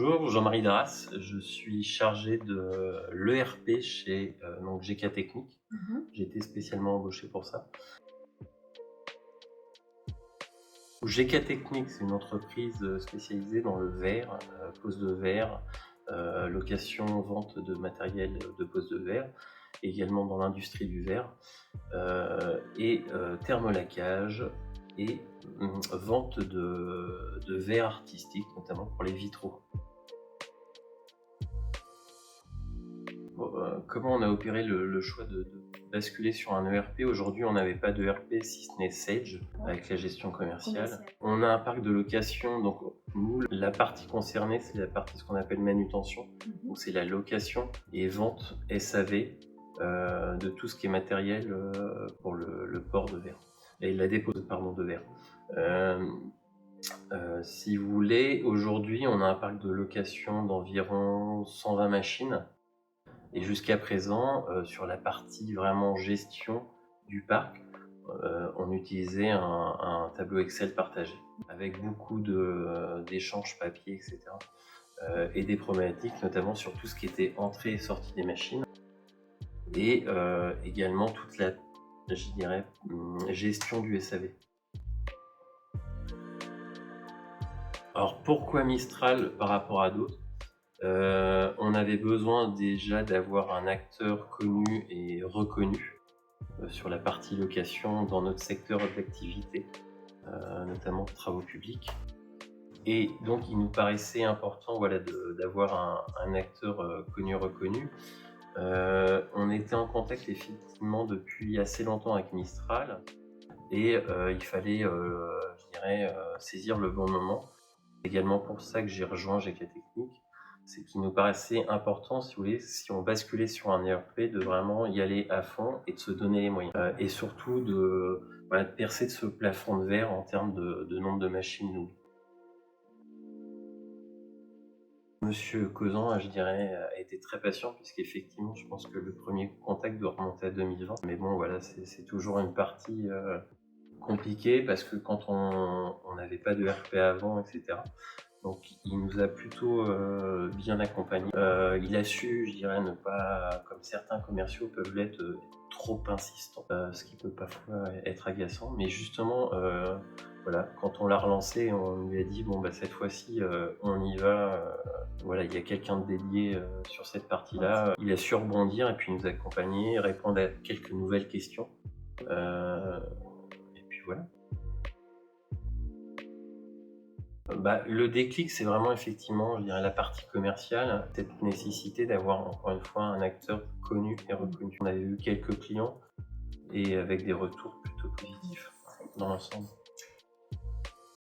Bonjour, Jean-Marie Darras, je suis chargé de l'ERP chez GK Technique. J'ai été spécialement embauché pour ça. GK Technique, c'est une entreprise spécialisée dans le verre, pose de verre, location, vente de matériel de pose de verre, également dans l'industrie du verre, thermolacage et vente de verre artistique, notamment pour les vitraux. Comment on a opéré le choix de basculer sur un ERP? Aujourd'hui, on n'avait pas d'ERP si ce n'est Sage avec la gestion commerciale. On a un parc de location, donc nous, la partie concernée, c'est la partie ce qu'on appelle manutention. Donc c'est la location et vente SAV de tout ce qui est matériel pour le port de verre et la dépose de verre. Si vous voulez, aujourd'hui, on a un parc de location d'environ 120 machines. Et jusqu'à présent, sur la partie vraiment gestion du parc, on utilisait un tableau Excel partagé avec beaucoup d'échanges papier, etc. Et des problématiques notamment sur tout ce qui était entrée et sortie des machines et également toute la, je dirais, gestion du SAV. Alors pourquoi Mistral par rapport à d'autres? On avait besoin déjà d'avoir un acteur connu et reconnu sur la partie location dans notre secteur d'activité, notamment travaux publics. Et donc il nous paraissait important d'avoir un acteur connu et reconnu. On était en contact effectivement depuis assez longtemps avec Mistral et il fallait, saisir le bon moment. C'est également pour ça que j'ai rejoint GK Technique. C'est qu'il nous paraissait important, si vous voulez, si on basculait sur un ERP, de vraiment y aller à fond et de se donner les moyens. Et surtout de percer de ce plafond de verre en termes de nombre de machines louées. Monsieur Causan, je dirais, a été très patient puisqu'effectivement, je pense que le premier contact doit remonter à 2020. Mais bon, voilà, c'est toujours une partie compliquée parce que quand on n'avait pas de ERP avant, etc. Donc il nous a plutôt bien accompagnés. Il a su, je dirais, ne pas, comme certains commerciaux peuvent l'être, trop insistants, ce qui peut parfois être agaçant. Mais justement, quand on l'a relancé, on lui a dit bon cette fois-ci on y va. Il y a quelqu'un de dédié sur cette partie-là. Il a su rebondir et puis nous accompagner, répondre à quelques nouvelles questions. Et puis voilà. Le déclic, c'est vraiment effectivement, je dirais, la partie commerciale, cette nécessité d'avoir encore une fois un acteur connu et reconnu. On avait eu quelques clients et avec des retours plutôt positifs dans l'ensemble.